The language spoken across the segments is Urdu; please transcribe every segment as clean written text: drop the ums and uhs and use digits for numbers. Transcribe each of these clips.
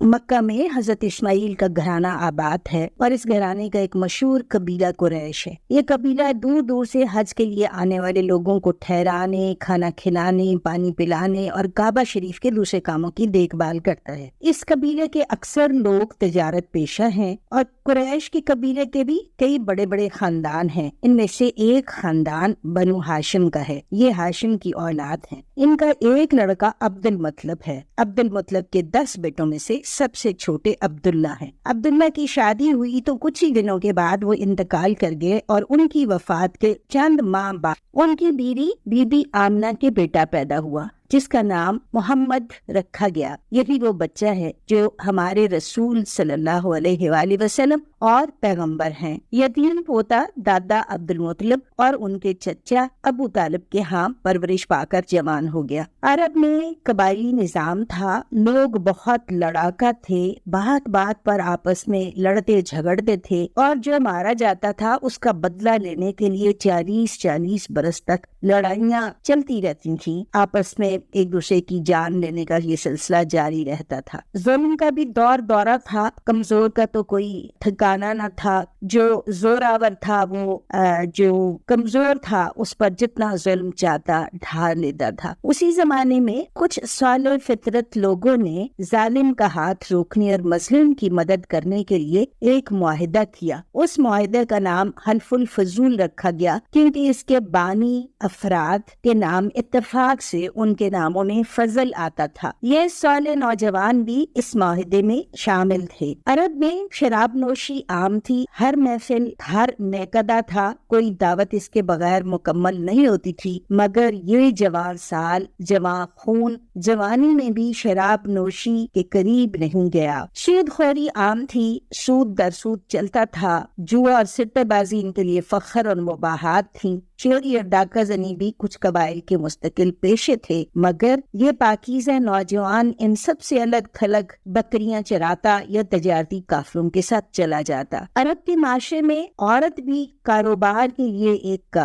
مکہ میں حضرت اسماعیل کا گھرانہ آباد ہے اور اس گھرانے کا ایک مشہور قبیلہ قریش ہے۔ یہ قبیلہ دور دور سے حج کے لیے آنے والے لوگوں کو ٹھہرانے، کھانا کھلانے، پانی پلانے اور کعبہ شریف کے دوسرے کاموں کی دیکھ بھال کرتا ہے۔ اس قبیلے کے اکثر لوگ تجارت پیشہ ہیں اور قریش کے قبیلے کے بھی کئی بڑے بڑے خاندان ہیں۔ ان میں سے ایک خاندان بنو ہاشم کا ہے۔ یہ ہاشم کی اولاد ہیں۔ ان کا ایک لڑکا عبد المطلب ہے۔ عبد المطلب کے 10 بیٹوں میں سے سب سے چھوٹے عبداللہ ہیں۔ عبداللہ کی شادی ہوئی تو کچھ ہی دنوں کے بعد وہ انتقال کر گئے اور ان کی وفات کے چند ماہ بعد ان کی بیوی بی بی آمنہ کے بیٹا پیدا ہوا، جس کا نام محمد رکھا گیا۔ یہی وہ بچہ ہے جو ہمارے رسول صلی اللہ علیہ وآلہ وسلم اور پیغمبر ہیں۔ یتیم پوتا دادا عبد المطلب اور ان کے چچا ابو طالب کے ہاں پرورش پا کر جوان ہو گیا۔ عرب میں قبائلی نظام تھا، لوگ بہت لڑاکا تھے، بات بات پر آپس میں لڑتے جھگڑتے تھے اور جو مارا جاتا تھا اس کا بدلہ لینے کے لیے 40 برس تک لڑائیاں چلتی رہتی تھیں۔ آپس میں ایک دوسرے کی جان لینے کا یہ سلسلہ جاری رہتا تھا۔ ظلم کا بھی دور دورہ تھا، کمزور کا تو کوئی ٹھکانہ نہ تھا۔ جو زوراور تھا وہ جو کمزور تھا اس پر جتنا ظلم چاہتا ڈھا لیتا تھا۔ اسی زمانے میں کچھ صالح فطرت لوگوں نے ظالم کا ہاتھ روکنے اور مظلوم کی مدد کرنے کے لیے ایک معاہدہ کیا۔ اس معاہدے کا نام حلف الفضول رکھا گیا کیونکہ اس کے بانی افراد کے نام اتفاق سے ان کے ناموں میں فضل آتا تھا۔ یہ صالح نوجوان بھی اس معاہدے میں شامل تھے۔ عرب میں شراب نوشی عام تھی، ہر محفل ہر میکدہ تھا، کوئی دعوت اس کے بغیر مکمل نہیں ہوتی تھی۔ مگر یہ جوان سال، جوان خون، جوانی میں بھی شراب نوشی کے قریب نہیں گیا۔ سود خوری عام تھی، سود در سود چلتا تھا، جوا اور سٹے بازی ان کے لیے فخر اور مباحات تھیں۔ چوری اور ڈاکہ زنی بھی کچھ قبائل کے مستقل پیشے تھے، مگر یہ پاکیزہ نوجوان ان سب سے الگ تھلگ بکریاں چراتا یا تجارتی قافلوں کے ساتھ چلا جاتا۔ عرب کے معاشرے میں عورت بھی کاروبار کے لیے ایک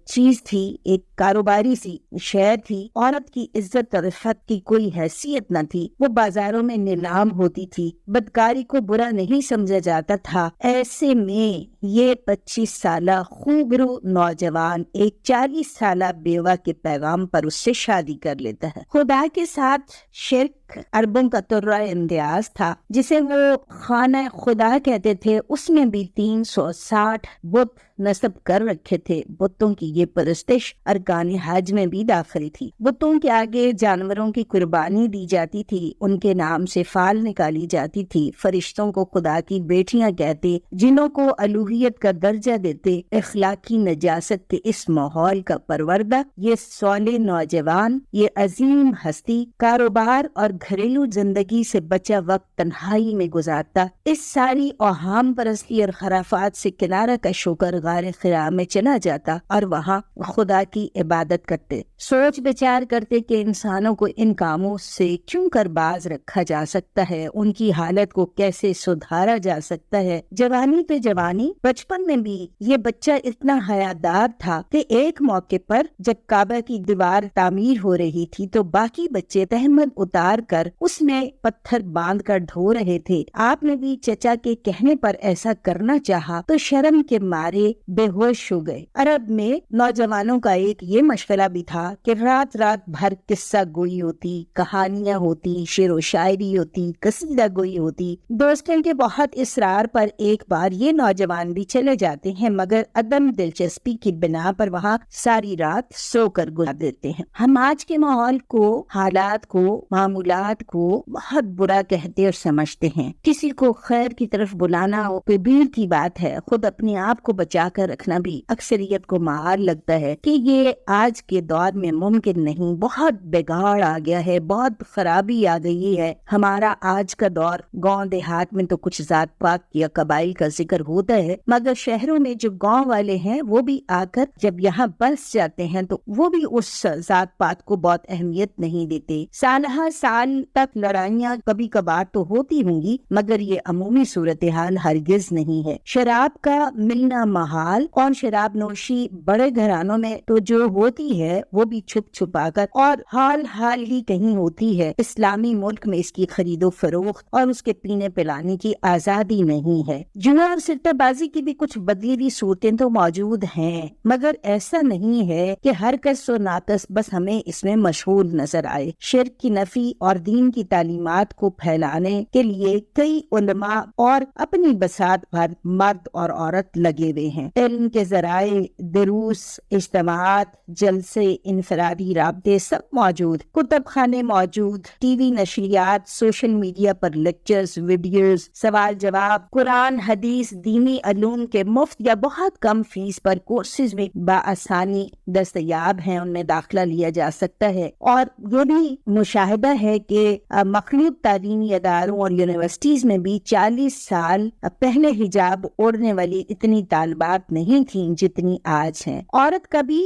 چیز تھی، ایک کاروباری سی شے تھی۔ عورت کی عزت اور عفت کی کوئی حیثیت نہ تھی، وہ بازاروں میں نیلام ہوتی تھی، بدکاری کو برا نہیں سمجھا جاتا تھا۔ ایسے میں یہ 25 سالہ خوبرو نوجوان ایک 40 سالہ بیوہ کے پیغام پر اس سے شادی کر لیتا ہے۔ خدا کے ساتھ شرک عربوں کا طرہ انداز تھا، جسے وہ خانہ خدا کہتے تھے۔ اس میں بھی 360 بت نصب کر رکھے تھے۔ بتوں کی یہ پرستش ارکان حج میں بھی داخل تھی۔ بتوں کے آگے جانوروں کی قربانی دی جاتی تھی، ان کے نام سے فال نکالی جاتی تھی۔ فرشتوں کو خدا کی بیٹیاں کہتے، جنوں کو الوہیت کا درجہ دیتے۔ اخلاقی نجاست کے اس ماحول کا پروردہ یہ صالح نوجوان، یہ عظیم ہستی، کاروبار اور گھریلو زندگی سے بچا وقت تنہائی میں گزارتا، اس ساری اوہام پرستی اور خرافات سے کنارہ کش ہو کر غار خرا میں چلا جاتا اور وہاں خدا کی عبادت کرتے۔ سوچ بچار کرتے کہ انسانوں کو ان کاموں سے کیوں کر باز رکھا جا سکتا ہے، ان کی حالت کو کیسے سدھارا جا سکتا ہے۔ جوانی پہ جوانی، بچپن میں بھی یہ بچہ اتنا حیادار تھا کہ ایک موقع پر جب کعبہ کی دیوار تعمیر ہو رہی تھی تو باقی بچے تہمت اتار کر اس میں پتھر باندھ کر ڈھو رہے تھے۔ آپ نے بھی چچا کے کہنے پر ایسا کرنا چاہا تو شرم کے مارے بے ہوش ہو گئے۔ عرب میں نوجوانوں کا ایک یہ مشغلہ بھی تھا کہ رات رات بھر قصہ گوئی ہوتی، کہانیاں ہوتی، شعر و شاعری ہوتی، قصیدہ گوئی ہوتی۔ دوستوں کے بہت اصرار پر ایک بار یہ نوجوان بھی چلے جاتے ہیں، مگر عدم دلچسپی کی بنا پر وہاں ساری رات سو کر گزار دیتے ہیں۔ ہم آج کے ماحول کو، حالات کو، معمولات کو بہت برا کہتے اور سمجھتے ہیں۔ کسی کو خیر کی طرف بلانا کبیر کی بات ہے، خود اپنے آپ کو بچا کر رکھنا بھی اکثریت کو محال لگتا ہے کہ یہ آج کے دور میں ممکن نہیں۔ بہت بگاڑ آ گیا ہے، بہت خرابی آ گئی ہے۔ ہمارا آج کا دور، گاؤں دیہات میں تو کچھ ذات پات یا قبائل کا ذکر ہوتا ہے، مگر شہروں میں جو گاؤں والے ہیں وہ بھی آ کر جب یہاں بس جاتے ہیں تو وہ بھی اس ذات پات کو بہت اہمیت نہیں دیتے۔ سالہ سال سال تک لڑائیاں کبھی کبھار تو ہوتی ہوں گی، مگر یہ عمومی صورتحال ہرگز نہیں ہے۔ شراب کا ملنا محال اور شراب نوشی بڑے گھرانوں میں تو جو ہوتی ہے وہ بھی چھپ چھپا کر اور حال ہی کہیں ہوتی ہے۔ اسلامی ملک میں اس کی خرید و فروخت اور اس کے پینے پلانے کی آزادی نہیں ہے۔ جوا اور سٹہ بازی کی بھی کچھ بدلی ہوئی صورتیں تو موجود ہیں، مگر ایسا نہیں ہے کہ ہر کس و ناقص بس ہمیں اس میں مشغول نظر آئے۔ شرک کی نفی اور دین کی تعلیمات کو پھیلانے کے لیے کئی علماء اور اپنی بساط بھر مرد اور عورت لگے ہوئے ہیں۔ علم کے ذرائع، دروس، اجتماعات، جلسے، انفرادی رابطے سب موجود، کتب خانے موجود، ٹی وی نشریات، سوشل میڈیا پر لیکچرز، ویڈیوز، سوال جواب، قرآن، حدیث، دینی علوم کے مفت یا بہت کم فیس پر کورسز میں بآسانی دستیاب ہیں، ان میں داخلہ لیا جا سکتا ہے۔ اور یہ بھی مشاہدہ ہے کہ مخلوط تعلیمی اداروں اور یونیورسٹیز میں بھی 40 سال پہلے حجاب اوڑھنے والی اتنی طالبات نہیں تھیں جتنی آج ہیں۔ عورت کا بھی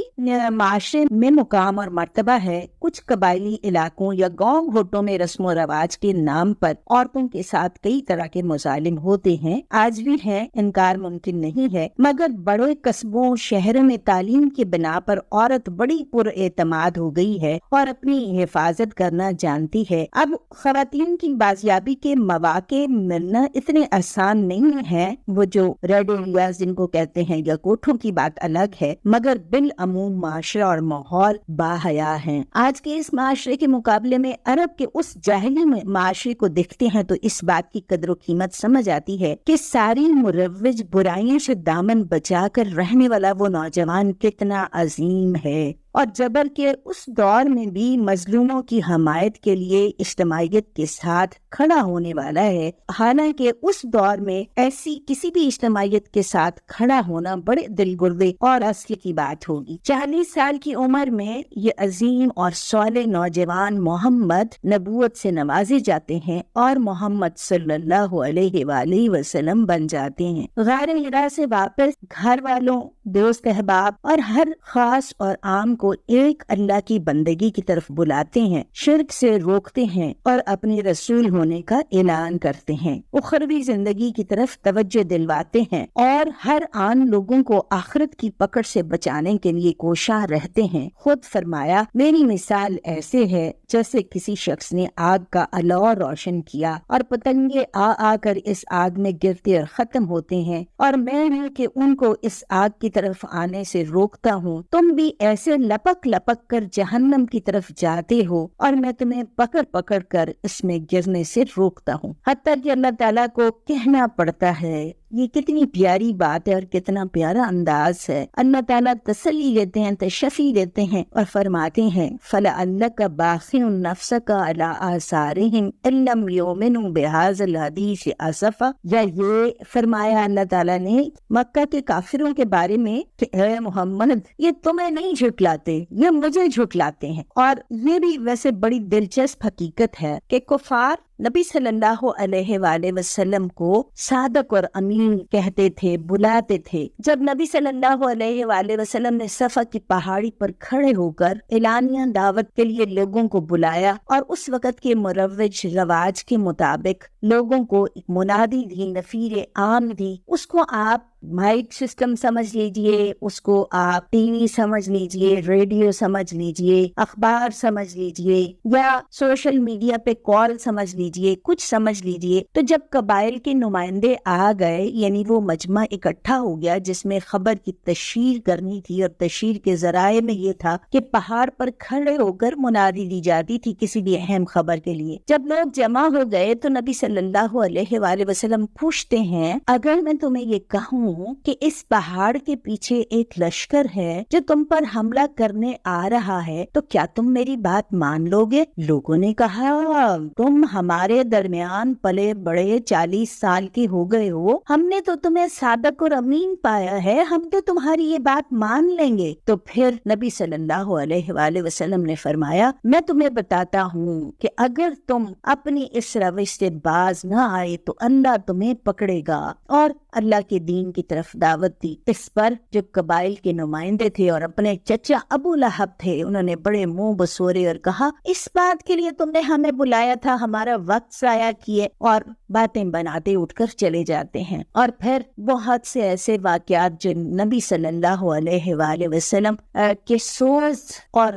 معاشرے میں مقام اور مرتبہ ہے۔ کچھ قبائلی علاقوں یا گاؤں گھوٹوں میں رسم و رواج کے نام پر عورتوں کے ساتھ کئی طرح کے مظالم ہوتے ہیں، آج بھی ہیں، انکار ممکن نہیں ہے، مگر بڑے قصبوں شہروں میں تعلیم کی بنا پر عورت بڑی پر اعتماد ہو گئی ہے اور اپنی حفاظت کرنا جانتی ہے۔ اب خواتین کی بازیابی کے مواقع ملنا اتنے آسان نہیں ہے، وہ جو ریڈ ایریاز جن کو کہتے ہیں یا کوٹھوں کی بات الگ ہے، مگر بالعموم معاشرہ اور ماحول باحیا ہیں۔ آج کے اس معاشرے کے مقابلے میں عرب کے اس جاہلی معاشرے کو دیکھتے ہیں تو اس بات کی قدر و قیمت سمجھ آتی ہے کہ ساری مروج برائیوں سے دامن بچا کر رہنے والا وہ نوجوان کتنا عظیم ہے، اور جبر کے اس دور میں بھی مظلوموں کی حمایت کے لیے اجتماعیت کے ساتھ کھڑا ہونے والا ہے۔ حالانکہ اس دور میں ایسی کسی بھی اجتماعیت کے ساتھ کھڑا ہونا بڑے دل گردے اور اصل کی بات ہوگی۔ 40 سال کی عمر میں یہ عظیم اور صالح نوجوان محمد نبوت سے نوازے جاتے ہیں اور محمد صلی اللہ علیہ وآلہ وسلم بن جاتے ہیں۔ غار حرا سے واپس گھر والوں، دوست احباب اور ہر خاص اور عام کو ایک اللہ کی بندگی کی طرف بلاتے ہیں، شرک سے روکتے ہیں اور اپنے رسول ہونے کا اعلان کرتے ہیں، اخروی زندگی کی طرف توجہ دلواتے ہیں اور ہر آن لوگوں کو آخرت کی پکڑ سے بچانے کے لیے کوشاں رہتے ہیں۔ خود فرمایا، میری مثال ایسے ہے جیسے کسی شخص نے آگ کا الاؤ روشن کیا اور پتنگے آ کر اس آگ میں گرتے اور ختم ہوتے ہیں، اور میں ہوں کہ ان کو اس آگ کی طرف آنے سے روکتا ہوں۔ تم بھی ایسے لپک لپک کر جہنم کی طرف جاتے ہو اور میں تمہیں پکڑ پکڑ کر اس میں گرنے سے روکتا ہوں۔ حتیٰ کہ اللہ تعالیٰ کو کہنا پڑتا ہے۔ یہ کتنی پیاری بات ہے اور کتنا پیارا انداز ہے۔ اللہ تعالیٰ تسلی دیتے ہیں، تشفی دیتے ہیں اور فرماتے ہیں فَلَعَلَّكَ بَاخِعٌ نَفْسَكَ عَلَىٰ آثَارِهِمْ إِن لَّمْ يُؤْمِنُوا بِهَٰذَا الْحَدِيثِ أَسَفًا۔ یا یہ فرمایا اللہ تعالیٰ نے مکہ کے کافروں کے بارے میں کہ اے محمد، یہ تمہیں نہیں جھٹلاتے، یہ مجھے جھٹلاتے ہیں۔ اور یہ بھی ویسے بڑی دلچسپ حقیقت ہے کہ کفار نبی صلی اللہ علیہ وآلہ وسلم کو صادق اور امین کہتے تھے، بلاتے تھے۔ جب نبی صلی اللہ علیہ وآلہ وسلم نے صفا کی پہاڑی پر کھڑے ہو کر اعلانیہ دعوت کے لیے لوگوں کو بلایا اور اس وقت کے مروج رواج کے مطابق لوگوں کو ایک منادی دی، نفیر عام دی، اس کو آپ مائک سسٹم سمجھ لیجئے، اس کو آپ ٹی وی سمجھ لیجئے، ریڈیو سمجھ لیجئے، اخبار سمجھ لیجئے، یا سوشل میڈیا پہ کال سمجھ لیجئے، کچھ سمجھ لیجئے۔ تو جب قبائل کے نمائندے آ گئے، یعنی وہ مجمع اکٹھا ہو گیا جس میں خبر کی تشہیر کرنی تھی، اور تشہیر کے ذرائع میں یہ تھا کہ پہاڑ پر کھڑے ہو کر منادی دی جاتی تھی کسی بھی اہم خبر کے لیے۔ جب لوگ جمع ہو گئے تو نبی صلی اللہ علیہ وآلہ وسلم پوچھتے ہیں، اگر میں تمہیں یہ کہوں کہ اس پہاڑ کے پیچھے ایک لشکر ہے جو تم پر حملہ کرنے آ رہا ہے، تو کیا تم میری بات مان لو گے؟ لوگوں نے کہا، تم ہمارے درمیان پلے بڑے 40 سال کے ہو گئے ہو، ہم نے تو تمہیں صادق اور امین پایا ہے، ہم تو تمہاری یہ بات مان لیں گے۔ تو پھر نبی صلی اللہ علیہ وآلہ وسلم نے فرمایا، میں تمہیں بتاتا ہوں کہ اگر تم اپنی اس روش سے باز نہ آئے تو اللہ تمہیں پکڑے گا اور اللہ کے دین کے کی طرف دعوت دی۔ اس پر جو قبائل کے نمائندے تھے اور اپنے چچا ابو لہب تھے، انہوں نے بڑے منہ بسورے اور کہا اس بات کے لیے تم نے ہمیں بلایا تھا، ہمارا وقت ضائع کیے، اور باتیں بناتے اٹھ کر چلے جاتے ہیں۔ اور پھر بہت سے ایسے واقعات جو نبی صلی اللہ علیہ وآلہ وسلم کے سوز اور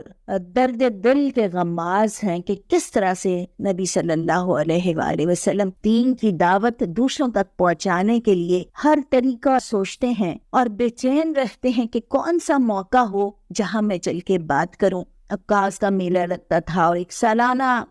درد دل کے غماز ہیں کہ کس طرح سے نبی صلی اللہ علیہ وآلہ وسلم دین کی دعوت دوسروں تک پہنچانے کے لیے ہر طریقہ سوچتے ہیں اور بے چین رہتے ہیں کہ کون سا موقع ہو جہاں میں چل کے بات کروں۔ عکاس کا میلہ لگتا تھا اور ایک سالانہ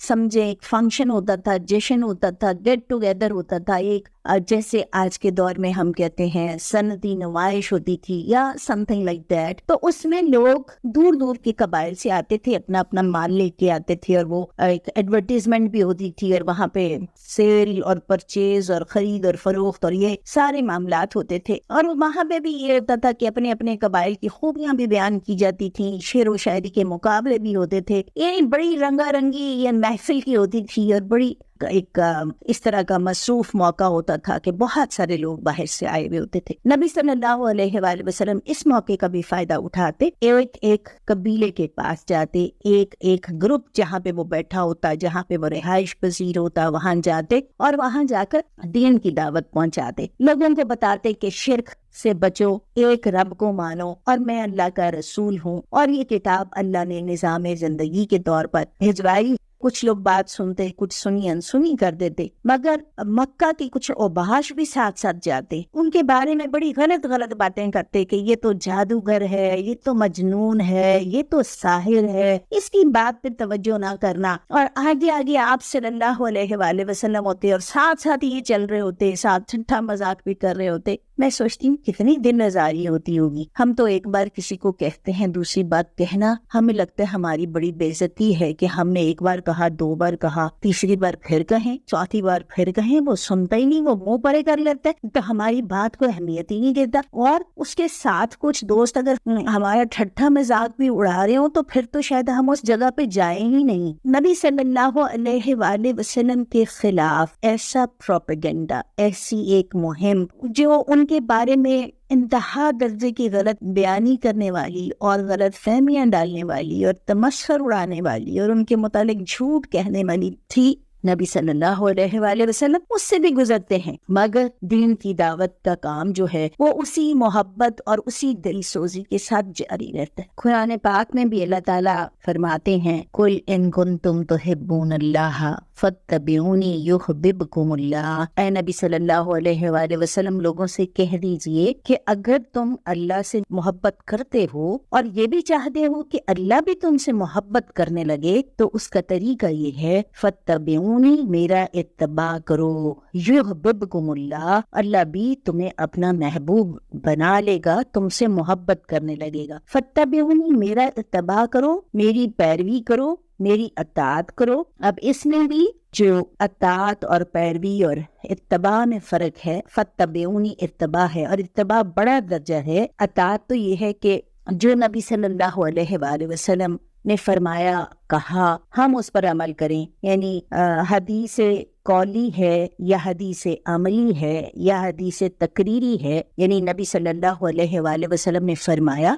سمجھے ایک فنکشن ہوتا تھا، جشن ہوتا تھا، گیٹ ٹوگیدر ہوتا تھا، ایک جیسے آج کے دور میں ہم کہتے ہیں صنعتی نمائش ہوتی تھی یا سم تھنگ لائک دیٹ۔ تو اس میں لوگ دور دور کے قبائل سے آتے تھے، اپنا اپنا مال لے کے آتے تھے، اور وہ ایک ایڈورٹیزمنٹ بھی ہوتی تھی، اور وہاں پہ سیل اور پرچیز اور خرید اور فروخت اور یہ سارے معاملات ہوتے تھے۔ اور وہاں پہ بھی یہ ہوتا تھا کہ اپنے اپنے قبائل کی خوبیاں بھی بیان کی جاتی تھیں، شعر و شاعری کے مقابلے بھی ہوتے تھے۔ یہ بڑی رنگا رنگی یہ محفل کی ہوتی تھی اور بڑی ایک اس طرح کا مصروف موقع ہوتا تھا کہ بہت سارے لوگ باہر سے آئے ہوئے ہوتے تھے۔ نبی صلی اللہ علیہ وآلہ وسلم اس موقع کا بھی فائدہ اٹھاتے، ایک ایک قبیلے کے پاس جاتے، ایک ایک گروپ جہاں پہ وہ بیٹھا ہوتا، جہاں پہ وہ رہائش پذیر ہوتا، وہاں جاتے اور وہاں جا کر دین کی دعوت پہنچاتے، لوگوں کو بتاتے کہ شرک سے بچو، ایک رب کو مانو، اور میں اللہ کا رسول ہوں، اور یہ کتاب اللہ نے نظام زندگی کے طور پر بھجوائی۔ کچھ لوگ بات سنتے، کچھ سنی انسنی کر دیتے، مگر مکہ کی کچھ اوباش بھی ساتھ ساتھ جاتے، ان کے بارے میں بڑی غلط غلط باتیں کرتے کہ یہ تو جادوگر ہے، یہ تو مجنون ہے، یہ تو ساحر ہے، اس کی بات پہ توجہ نہ کرنا، اور آگے آگے آپ صلی اللہ علیہ وآلہ وسلم ہوتے اور ساتھ ساتھ یہ چل رہے ہوتے، ساتھ ٹھٹھا مذاق بھی کر رہے ہوتے۔ میں سوچتی ہوں کتنی دن نظاری ہوتی ہوگی۔ ہم تو ایک بار کسی کو کہتے ہیں، دوسری بات کہنا ہمیں لگتا ہے ہماری بڑی بے عزتی ہے کہ ہم نے ایک بار کہا، دو بار کہا، تیسری بار پھر کہیں، چوتھی بار پھر کہیں، وہ سنتا ہی نہیں، وہ منہ پرے کر لیتا ہے، تو ہماری بات کو اہمیت ہی نہیں دیتا۔ اور اس کے ساتھ کچھ دوست اگر ہمارا ٹھٹھا مذاق بھی اڑا رہے ہوں تو پھر تو شاید ہم اس جگہ پہ جائیں ہی نہیں۔ نبی صلی اللہ علیہ وآلہ وسلم کے خلاف ایسا پروپیگنڈا، ایسی ایک مہم جو ان کے بارے میں انتہا درجے کی غلط بیانی کرنے والی اور غلط فہمیاں ڈالنے والی اور تمسخر اڑانے والی اور ان کے متعلق جھوٹ کہنے والی تھی، نبی صلی اللہ علیہ وآلہ وسلم اس سے بھی گزرتے ہیں، مگر دین کی دعوت کا کام جو ہے وہ اسی محبت اور اسی دل سوزی کے ساتھ جاری رہتا ہے۔ قرآن پاک میں بھی اللہ تعالیٰ فرماتے ہیں، قُلْ إِن كُنتُمْ تُحِبُّونَ اللَّهَ فَاتَّبِعُونِي يُحْبِبْكُمُ اللَّهُ۔ اے نبی صلی اللہ علیہ وآلہ وسلم، لوگوں سے کہہ دیجئے کہ اگر تم اللہ سے محبت کرتے ہو اور یہ بھی چاہتے ہو کہ اللہ بھی تم سے محبت کرنے لگے، تو اس کا طریقہ یہ ہے، فَاتَّبِعُونِي، میرا اتباع کرو، یحببکم اللہ، اللہ بھی تمہیں اپنا محبوب بنا لے گا، تم سے محبت کرنے لگے گا۔ فَاتَّبِعُونِی، میرا اتباع کرو، میری پیروی کرو، میری اطاعت کرو۔ اب اس میں بھی جو اطاعت اور پیروی اور اتباع میں فرق ہے، فَاتَّبِعُونِی اتباع ہے اور اتباع بڑا درجہ ہے۔ اطاعت تو یہ ہے کہ جو نبی صلی اللہ علیہ وآلہ وسلم نے فرمایا، کہا، ہم اس پر عمل کریں، یعنی حدیث قولی ہے یا حدیث عملی ہے یا حدیث تقریری ہے، یعنی نبی صلی اللہ علیہ وآلہ وسلم نے فرمایا،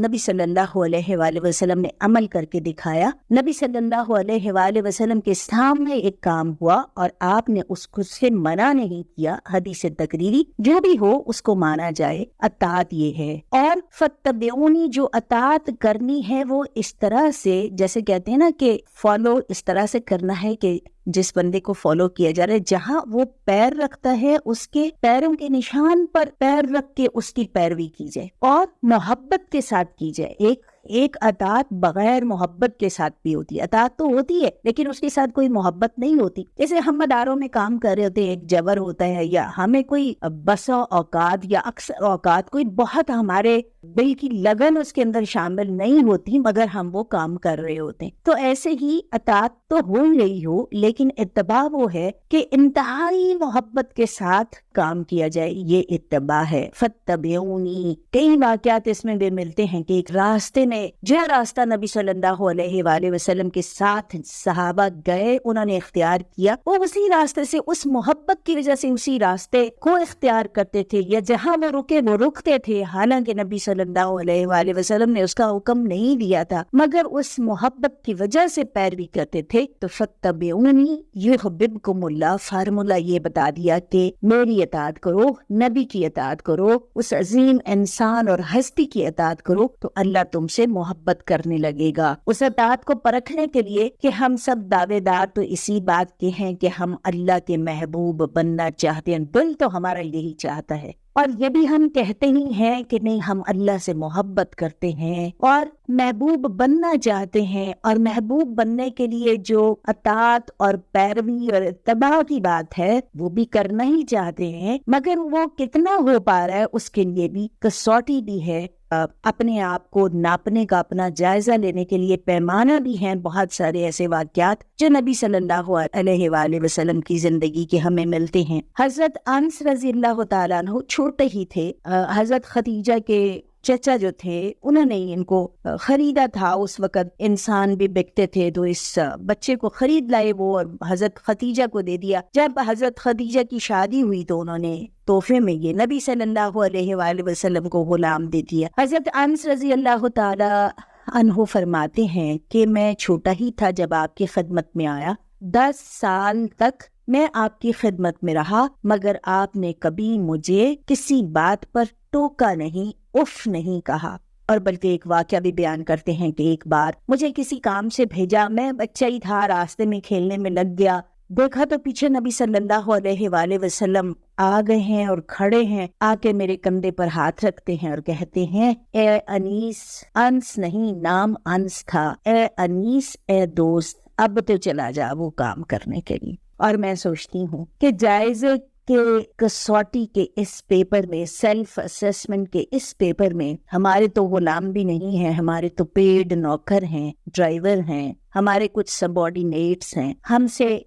نبی صلی اللہ علیہ وآلہ وسلم نے عمل کر کے دکھایا، نبی صلی اللہ علیہ وآلہ وسلم کے سامنے ایک کام ہوا اور آپ نے اس کو سے منع نہیں کیا، حدیث تقریری جو بھی ہو اس کو مانا جائے، اطاعت یہ ہے۔ اور فَاتَّبِعُونِی، جو اطاعت کرنی ہے وہ اس طرح سے، جیسے کہتے ہیں نا کہ فالو اس طرح سے کرنا ہے کہ جس بندے کو فالو کیا جا رہا ہے، جہاں وہ پیر رکھتا ہے اس کے پیروں کے نشان پر پیر رکھ کے اس کی پیروی کی جائے اور محبت کے ساتھ کی جائے۔ ایک اطاعت بغیر محبت کے ساتھ بھی ہوتی ہے، اطاعت تو ہوتی ہے لیکن اس کے ساتھ کوئی محبت نہیں ہوتی۔ جیسے ہم مداروں میں کام کر رہے ہوتے ہیں، ایک جبر ہوتا ہے، یا ہمیں کوئی بسا اوقات یا اکثر اوقات کوئی بہت ہمارے دل کی لگن اس کے اندر شامل نہیں ہوتی، مگر ہم وہ کام کر رہے ہوتے ہیں۔ تو ایسے ہی اطاعت تو ہو رہی ہو، لیکن اتباع وہ ہے کہ انتہائی محبت کے ساتھ کام کیا جائے، یہ اتباع ہے۔ فَاتَّبِعُونِی، کئی واقعات اس میں بھی ملتے ہیں کہ ایک راستے میں ہے جو راستہ نبی صلی اللہ علیہ وآلہ وسلم کے ساتھ صحابہ گئے، انہوں نے اختیار کیا، وہ اسی راستے سے، اس محبت کی وجہ سے اسی راستے کو اختیار کرتے تھے، یا جہاں وہ رکے وہ رکتے تھے، حالانکہ نبی صلی اللہ علیہ وآلہ وسلم نے اس کا حکم نہیں دیا تھا، مگر اس محبت کی وجہ سے پیروی کرتے تھے۔ تو فَاتَّبِعُونِی یُحْبِبْکُمُ اللہ، فارمولہ یہ بتا دیا کہ میری اطاعت کرو، نبی کی اطاعت کرو، اس عظیم انسان اور ہستی کی اطاعت کرو تو اللہ تم سے محبت کرنے لگے گا۔ اس اطاعت کو پرکھنے کے لیے کہ ہم سب دعوے دار تو اسی بات کے ہیں کہ ہم اللہ کے محبوب بننا چاہتے ہیں، دل تو ہمارا یہی چاہتا ہے، اور یہ بھی ہم کہتے ہی ہیں کہ نہیں، ہم اللہ سے محبت کرتے ہیں اور محبوب بننا چاہتے ہیں، اور محبوب بننے کے لیے جو اطاعت اور پیروی اور اتباع کی بات ہے وہ بھی کرنا ہی چاہتے ہیں، مگر وہ کتنا ہو پا رہا ہے اس کے لیے بھی کسوٹی بھی ہے، اپنے آپ کو ناپنے کا، اپنا جائزہ لینے کے لیے پیمانہ بھی ہیں۔ بہت سارے ایسے واقعات جو نبی صلی اللہ علیہ وآلہ وسلم کی زندگی کے ہمیں ملتے ہیں۔ حضرت انس رضی اللہ تعالیٰ عنہ چھوٹے ہی تھے، حضرت خدیجہ کے چچا جو تھے انہوں نے ان کو خریدا تھا، اس وقت انسان بھی بکتے تھے، تو اس بچے کو خرید لائے وہ اور حضرت خدیجہ کو دے دیا۔ جب حضرت خدیجہ کی شادی ہوئی تو انہوں نے تحفے میں یہ نبی صلی اللہ علیہ وآلہ وسلم کو غلام دے دیا۔ حضرت انس رضی اللہ تعالی عنہ فرماتے ہیں کہ میں چھوٹا ہی تھا جب آپ کی خدمت میں آیا، 10 سال تک میں آپ کی خدمت میں رہا، مگر آپ نے کبھی مجھے کسی بات پر ٹوکا نہیں، اف نہیں کہا، اور بلکہ ایک واقعہ بھی بیان کرتے ہیں کہ ایک بار مجھے کسی کام سے بھیجا، میں بچہ ہی تھا، راستے میں کھیلنے میں لگ گیا، دیکھا تو پیچھے نبی صلی اللہ علیہ وآلہ وسلم آ گئے ہیں اور کھڑے ہیں، آ کے میرے کندھے پر ہاتھ رکھتے ہیں اور کہتے ہیں اے انیس، انس نہیں نام انس تھا، اے انیس، اے دوست، اب تو چلا جا وہ کام کرنے کے لیے۔ اور میں سوچتی ہوں کہ جائزے کے کسوٹی کے اس پیپر میں، سیلف اسیسمنٹ کے اس پیپر میں، ہمارے تو غلام بھی نہیں ہیں، ہمارے تو پیڈ نوکر ہیں، ڈرائیور ہیں، ہمارے کچھ سبارڈینیٹس ہیں، ہم سے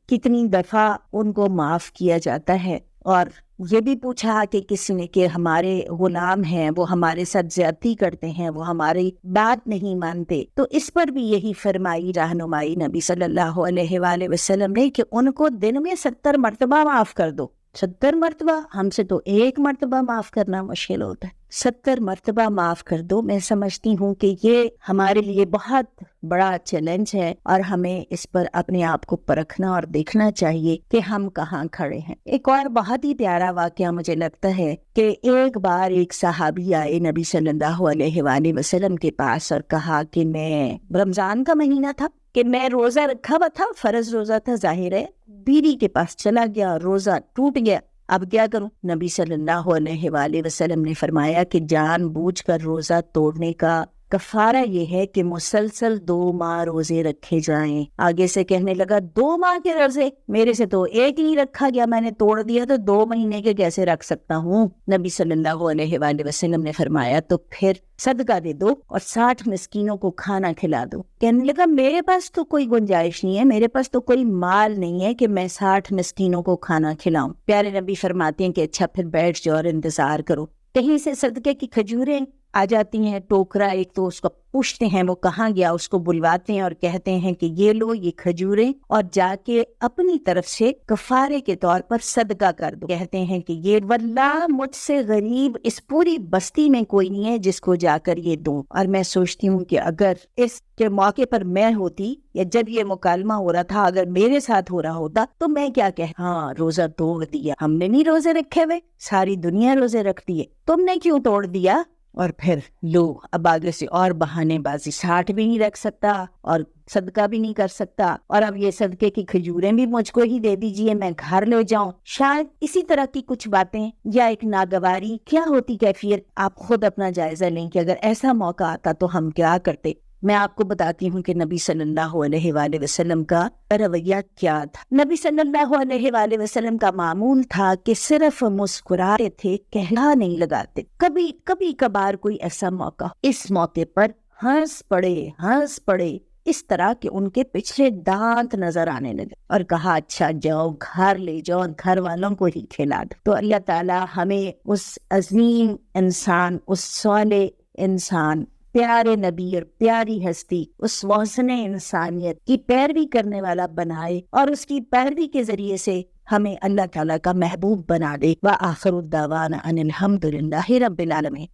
کتنی دفعہ ان کو معاف کیا جاتا ہے، اور یہ بھی پوچھا کہ کسی نے کہ ہمارے غلام ہیں، وہ ہمارے ساتھ زیادتی کرتے ہیں، وہ ہماری بات نہیں مانتے، تو اس پر بھی یہی فرمائی رہنمائی نبی صلی اللہ علیہ وآلہ وسلم نے کہ ان کو دن میں 70 مرتبہ معاف کر دو۔ 70 مرتبہ، ہم سے تو ایک مرتبہ معاف کرنا مشکل ہوتا ہے، 70 مرتبہ معاف کر دو۔ میں سمجھتی ہوں کہ یہ ہمارے لیے بہت بڑا چیلنج ہے، اور ہمیں اس پر اپنے آپ کو پرکھنا اور دیکھنا چاہیے کہ ہم کہاں کھڑے ہیں۔ ایک اور بہت ہی پیارا واقعہ مجھے لگتا ہے کہ ایک بار ایک صحابی آئے نبی صلی اللہ علیہ وآلہ وسلم کے پاس اور کہا کہ میں، رمضان کا مہینہ تھا، کہ میں روزہ رکھا ہوا تھا، فرض روزہ تھا، ظاہر ہے، بیوی کے پاس چلا گیا، روزہ ٹوٹ گیا، اب کیا کروں؟ نبی صلی اللہ علیہ وآلہ وسلم نے فرمایا کہ جان بوجھ کر روزہ توڑنے کا کفارہ یہ ہے کہ مسلسل 2 ماہ روزے رکھے جائیں۔ آگے سے کہنے لگا 2 ماہ کے روزے؟ میرے سے تو ایک ہی رکھا گیا، میں نے توڑ دیا، تو 2 مہینے کے کیسے رکھ سکتا ہوں؟ نبی صلی اللہ علیہ وآلہ وسلم نے فرمایا تو پھر صدقہ دے دو اور 60 مسکینوں کو کھانا کھلا دو۔ کہنے لگا میرے پاس تو کوئی گنجائش نہیں ہے، میرے پاس تو کوئی مال نہیں ہے کہ میں 60 مسکینوں کو کھانا کھلاؤں۔ پیارے نبی فرماتے ہیں کہ اچھا پھر بیٹھ جاؤ اور انتظار کرو۔ کہیں سے صدقے کی کھجوریں آ جاتی ہیں، ٹوکرا، ایک تو اس کو پوچھتے ہیں وہ کہاں گیا، اس کو بلواتے ہیں اور کہتے ہیں کہ یہ لو یہ کھجوریں، اور جا کے اپنی طرف سے کفارے کے طور پر صدقہ کر دو۔ کہتے ہیں کہ یہ واللہ مجھ سے غریب اس پوری بستی میں کوئی نہیں ہے جس کو جا کر یہ دوں۔ اور میں سوچتی ہوں کہ اگر اس کے موقع پر میں ہوتی، یا جب یہ مکالمہ ہو رہا تھا اگر میرے ساتھ ہو رہا ہوتا تو میں کیا ہاں روزہ توڑ دیا، ہم نے نہیں روزے رکھے ہوئے، ساری دنیا روزے رکھتی ہے، تم نے کیوں توڑ دیا؟ اور پھر لو اب آگے سے اور بہانے بازی، 60 بھی نہیں رکھ سکتا اور صدقہ بھی نہیں کر سکتا، اور اب یہ صدقے کی کھجوریں بھی مجھ کو ہی دے دیجئے، میں گھر لے جاؤں۔ شاید اسی طرح کی کچھ باتیں یا ایک ناگواری کیا ہوتی کیفیت، آپ خود اپنا جائزہ لیں کہ اگر ایسا موقع آتا تو ہم کیا کرتے۔ میں آپ کو بتاتی ہوں کہ نبی صلی اللہ علیہ وآلہ وسلم کا رویہ کیا تھا۔ نبی صلی اللہ علیہ وآلہ وسلم کا معمول تھا کہ صرف مسکراتے تھے، کہنا نہیں لگاتے۔ کبھی کبھی کبھار کوئی ایسا موقع، اس موقع پر ہنس پڑے اس طرح کہ ان کے پچھلے دانت نظر آنے لگے، اور کہا اچھا جاؤ گھر لے جاؤ، گھر والوں کو ہی کھلا دو۔ تو اللہ تعالی ہمیں اس عظیم انسان، اس صالح انسان پیارے نبی اور پیاری ہستی اس محسن انسانیت کی پیروی کرنے والا بنائے اور اس کی پیروی کے ذریعے سے ہمیں اللہ تعالیٰ کا محبوب بنا دے۔ وآخر الدعوانا ان الحمد للہ رب العالمین۔